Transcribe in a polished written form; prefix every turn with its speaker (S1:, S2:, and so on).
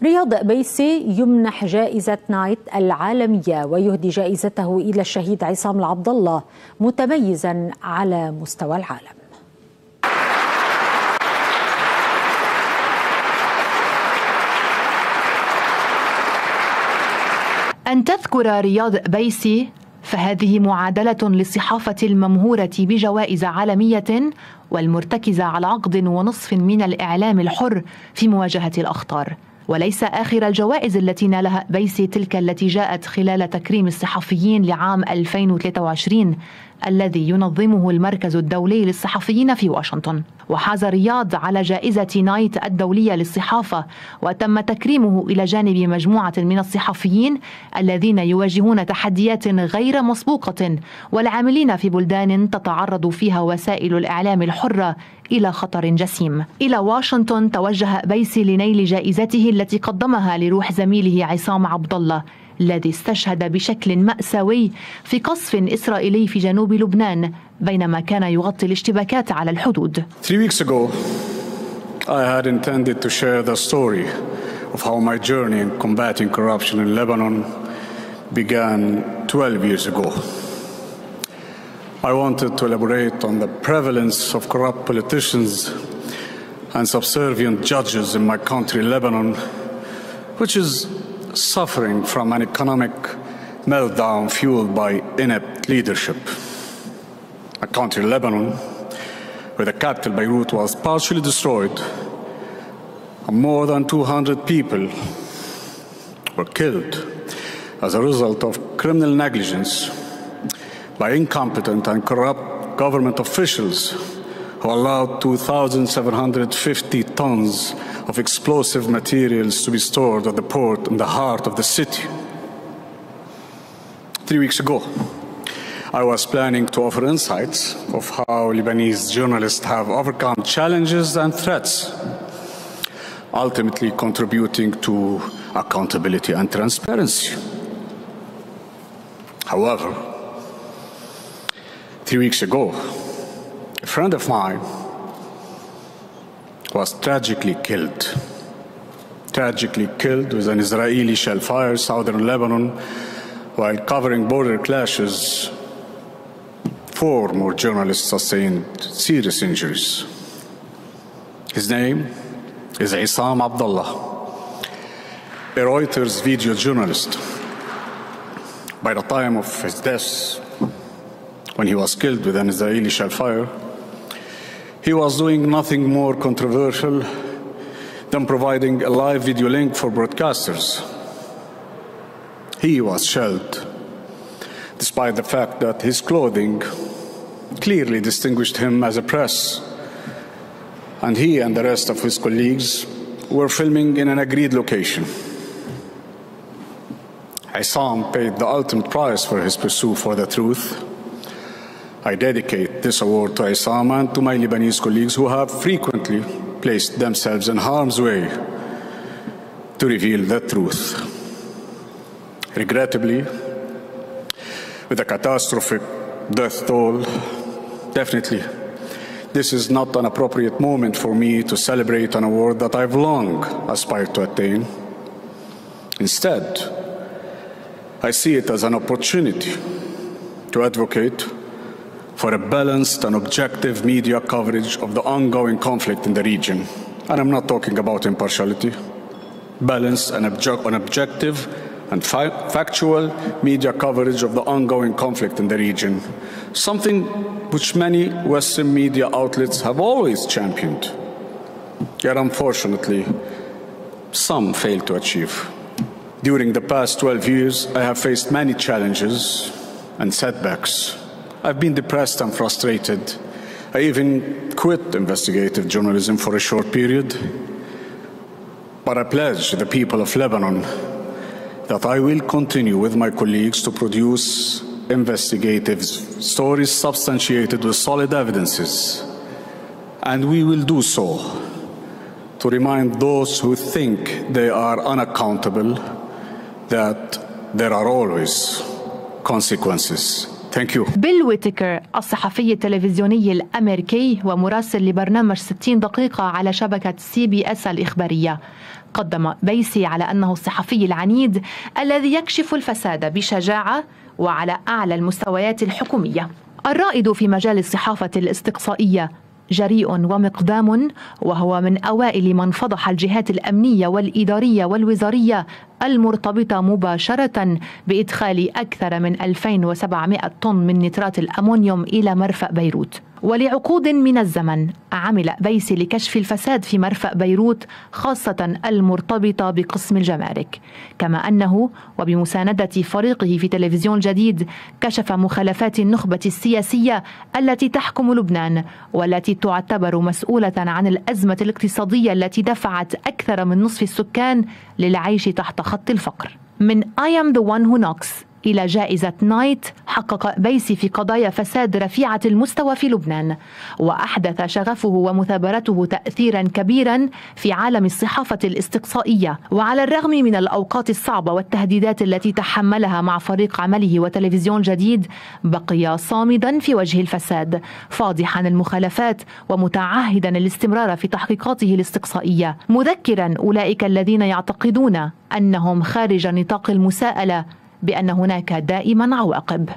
S1: رياض قبيسي يمنح جائزة نايت العالمية ويهدي جائزته إلى الشهيد عصام عبدلله متميزا على مستوى العالم.
S2: أن تذكر رياض قبيسي فهذه معادلة للصحافة الممهورة بجوائز عالمية والمرتكزة على عقد ونصف من الإعلام الحر في مواجهة الأخطار، وليس آخر الجوائز التي نالها قبيسي تلك التي جاءت خلال تكريم الصحفيين لعام 2023 الذي ينظمه المركز الدولي للصحفيين في واشنطن. وحاز رياض على جائزة نايت الدولية للصحافة، وتم تكريمه إلى جانب مجموعة من الصحفيين الذين يواجهون تحديات غير مسبوقة والعاملين في بلدان تتعرض فيها وسائل الإعلام الحرة إلى خطر جسيم. إلى واشنطن توجه قبيسي لنيل جائزته التي قدمها لروح زميله عصام عبدلله الذي استشهد بشكل مأساوي في قصف إسرائيلي في جنوب لبنان بينما كان يغطي الاشتباكات على الحدود.
S3: 3 weeks ago, I had intended to share the story of how my journey in combating corruption in Lebanon began 12 years ago. I wanted to elaborate on the prevalence of corrupt politicians and subservient judges in my country, Lebanon, which is suffering from an economic meltdown fueled by inept leadership. A country, Lebanon, where the capital, Beirut, was partially destroyed and more than 200 people were killed as a result of criminal negligence by incompetent and corrupt government officials who allowed 2,750 tons of explosive materials to be stored at the port in the heart of the city. 3 weeks ago, I was planning to offer insights of how Lebanese journalists have overcome challenges and threats, ultimately contributing to accountability and transparency. However, 3 weeks ago, a friend of mine was tragically killed with an Israeli shell fire southern Lebanon while covering border clashes. 4 more journalists sustained serious injuries. His name is عصام Abdullah, a Reuters video journalist. By the time of his death, when he was killed with an Israeli shell fire, he was doing nothing more controversial than providing a live video link for broadcasters. He was shelled, despite the fact that his clothing clearly distinguished him as a press, and he and the rest of his colleagues were filming in an agreed location. عصام paid the ultimate price for his pursuit for the truth. I dedicate this award to عصام and to my Lebanese colleagues who have frequently placed themselves in harm's way to reveal the truth. Regrettably, with a catastrophic death toll, definitely this is not an appropriate moment for me to celebrate an award that I've long aspired to attain. Instead, I see it as an opportunity to advocate for a balanced and objective media coverage of the ongoing conflict in the region. And I'm not talking about impartiality. Balanced and objective and factual media coverage of the ongoing conflict in the region, something which many Western media outlets have always championed. Yet unfortunately, some fail to achieve. During the past 12 years, I have faced many challenges and setbacks. I've been depressed and frustrated. I even quit investigative journalism for a short period. But I pledge the people of Lebanon that I will continue with my colleagues to produce investigative stories substantiated with solid evidences. And we will do so to remind those who think they are unaccountable that there are always consequences.
S2: بيل ويتكر الصحفي التلفزيوني الأمريكي ومراسل لبرنامج 60 دقيقة على شبكة CBS الإخبارية، قدم قبيسي على أنه الصحفي العنيد الذي يكشف الفساد بشجاعة وعلى أعلى المستويات الحكومية. الرائد في مجال الصحافة الاستقصائية جريء ومقدام، وهو من أوائل من فضح الجهات الأمنية والإدارية والوزارية المرتبطة مباشرة بإدخال أكثر من 2700 طن من نترات الأمونيوم إلى مرفأ بيروت. ولعقود من الزمن عمل قبيسي لكشف الفساد في مرفأ بيروت، خاصة المرتبطة بقسم الجمارك، كما أنه وبمساندة فريقه في تلفزيون الجديد كشف مخالفات النخبة السياسية التي تحكم لبنان، والتي تعتبر مسؤولة عن الأزمة الاقتصادية التي دفعت أكثر من نصف السكان للعيش تحت خط الفقر. من I am the one who knocks إلى جائزة نايت، حقق قبيسي في قضايا فساد رفيعة المستوى في لبنان، وأحدث شغفه ومثابرته تأثيرا كبيرا في عالم الصحافة الاستقصائية. وعلى الرغم من الأوقات الصعبة والتهديدات التي تحملها مع فريق عمله وتلفزيون جديد، بقي صامدا في وجه الفساد، فاضحا المخالفات ومتعهدا الاستمرار في تحقيقاته الاستقصائية، مذكرا أولئك الذين يعتقدون أنهم خارج نطاق المساءلة بأن هناك دائما عواقب.